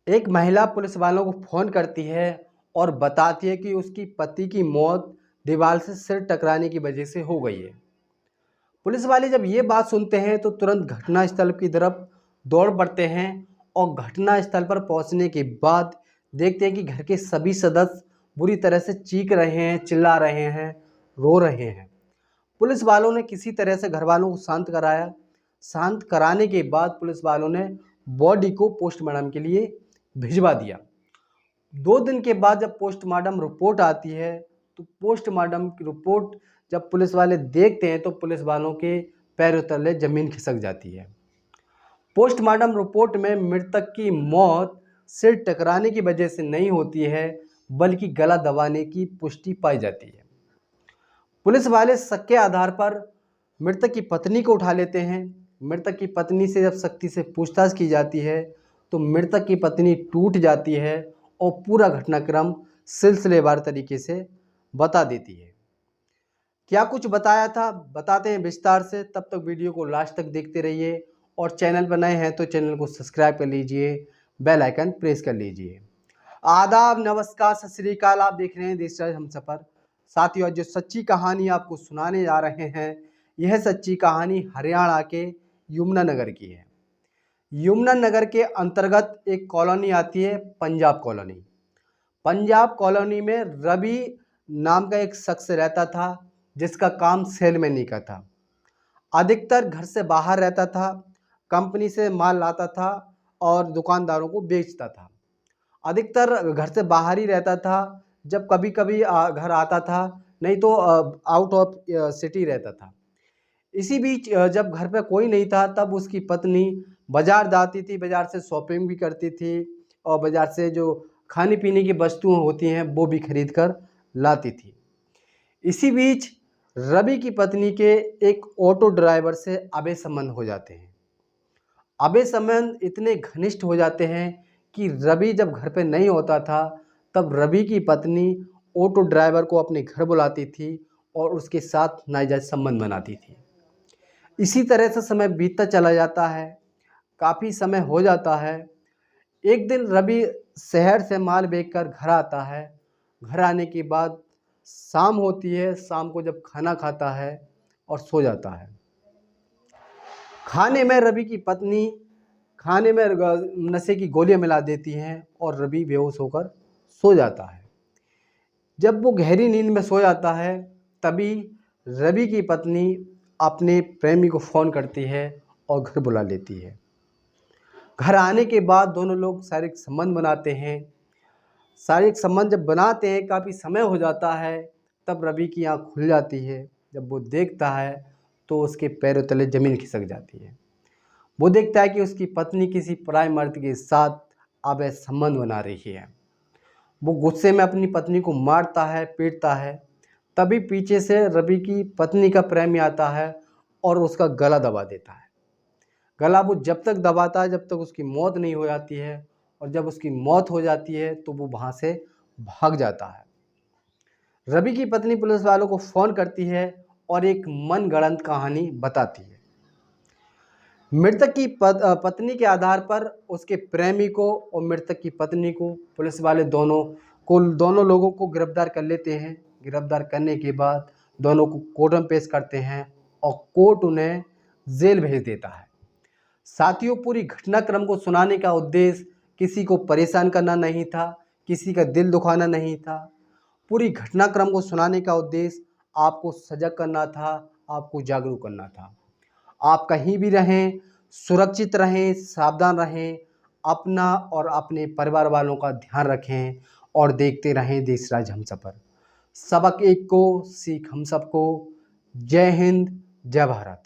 एक महिला पुलिस वालों को फ़ोन करती है और बताती है कि उसकी पति की मौत दीवार से सिर टकराने की वजह से हो गई है। पुलिस वाले जब ये बात सुनते हैं तो तुरंत घटनास्थल की तरफ दौड़ पड़ते हैं और घटनास्थल पर पहुंचने के बाद देखते हैं कि घर के सभी सदस्य बुरी तरह से चीख रहे हैं, चिल्ला रहे हैं, रो रहे हैं। पुलिस वालों ने किसी तरह से घर वालों को शांत कराया। शांत कराने के बाद पुलिस वालों ने बॉडी को पोस्टमार्टम के लिए भिजवा दिया। 2 दिन के बाद जब पोस्टमार्टम रिपोर्ट आती है तो पोस्टमार्टम की रिपोर्ट जब पुलिस वाले देखते हैं तो पुलिस वालों के पैरों तले ज़मीन खिसक जाती है। पोस्टमार्टम रिपोर्ट में मृतक की मौत सिर टकराने की वजह से नहीं होती है, बल्कि गला दबाने की पुष्टि पाई जाती है। पुलिस वाले शक के आधार पर मृतक की पत्नी को उठा लेते हैं। मृतक की पत्नी से जब सख्ती से पूछताछ की जाती है तो मृतक की पत्नी टूट जाती है और पूरा घटनाक्रम सिलसिलेवार तरीके से बता देती है। क्या कुछ बताया था बताते हैं विस्तार से, तब तक वीडियो को लास्ट तक देखते रहिए और चैनल पर नए हैं तो चैनल को सब्सक्राइब कर लीजिए, बेल आइकन प्रेस कर लीजिए। आदाब, नमस्कार, सत श्री अकाल। आप देख रहे हैं देशराज हमसफर। साथियों, जो सच्ची कहानी आपको सुनाने जा रहे हैं, यह सच्ची कहानी हरियाणा के यमुनानगर की है। यमुनानगर के अंतर्गत एक कॉलोनी आती है, पंजाब कॉलोनी। पंजाब कॉलोनी में रवि नाम का एक शख्स रहता था जिसका काम सेलमैनी का था। अधिकतर घर से बाहर रहता था, कंपनी से माल लाता था और दुकानदारों को बेचता था। अधिकतर घर से बाहर ही रहता था, जब कभी कभी घर आता था, नहीं तो आउट ऑफ सिटी रहता था। इसी बीच जब घर पे कोई नहीं था तब उसकी पत्नी बाज़ार जाती थी, बाज़ार से शॉपिंग भी करती थी और बाज़ार से जो खाने पीने की वस्तुएं होती हैं वो भी खरीद कर लाती थी। इसी बीच रवि की पत्नी के एक ऑटो ड्राइवर से अवैध संबंध हो जाते हैं। अवैध संबंध इतने घनिष्ठ हो जाते हैं कि रवि जब घर पे नहीं होता था तब रवि की पत्नी ऑटो ड्राइवर को अपने घर बुलाती थी और उसके साथ नाजायज संबंध बनाती थी। इसी तरह से समय बीतता चला जाता है, काफ़ी समय हो जाता है। एक दिन रवि शहर से माल बेचकर घर आता है। घर आने के बाद शाम होती है, शाम को जब खाना खाता है और सो जाता है। खाने में रवि की पत्नी खाने में नशे की गोलियां मिला देती हैं और रवि बेहोश होकर सो जाता है। जब वो गहरी नींद में सो जाता है तभी रवि की पत्नी अपने प्रेमी को फ़ोन करती है और घर बुला लेती है। घर आने के बाद दोनों लोग शारीरिक संबंध बनाते हैं। शारीरिक संबंध जब बनाते हैं, काफ़ी समय हो जाता है, तब रवि की आँख खुल जाती है। जब वो देखता है तो उसके पैरों तले ज़मीन खिसक जाती है। वो देखता है कि उसकी पत्नी किसी पराये मर्द के साथ अवैध संबंध बना रही है। वो गुस्से में अपनी पत्नी को मारता है, पीटता है। तभी पीछे से रवि की पत्नी का प्रेमी आता है और उसका गला दबा देता है। गला वो जब तक दबाता है जब तक उसकी मौत नहीं हो जाती है, और जब उसकी मौत हो जाती है तो वो वहाँ से भाग जाता है। रवि की पत्नी पुलिस वालों को फ़ोन करती है और एक मनगढ़ंत कहानी बताती है। मृतक की पत्नी के आधार पर उसके प्रेमी को और मृतक की पत्नी को पुलिस वाले दोनों लोगों को गिरफ्तार कर लेते हैं। गिरफ्तार करने के बाद दोनों को कोर्ट में पेश करते हैं और कोर्ट उन्हें जेल भेज देता है। साथियों, पूरी घटनाक्रम को सुनाने का उद्देश्य किसी को परेशान करना नहीं था, किसी का दिल दुखाना नहीं था। पूरी घटनाक्रम को सुनाने का उद्देश्य आपको सजग करना था, आपको जागरूक करना था। आप कहीं भी रहें, सुरक्षित रहें, सावधान रहें, अपना और अपने परिवार वालों का ध्यान रखें और देखते रहें देशराज हमसफर। सबक एक को, सीख हम सबको। जय हिंद, जय भारत।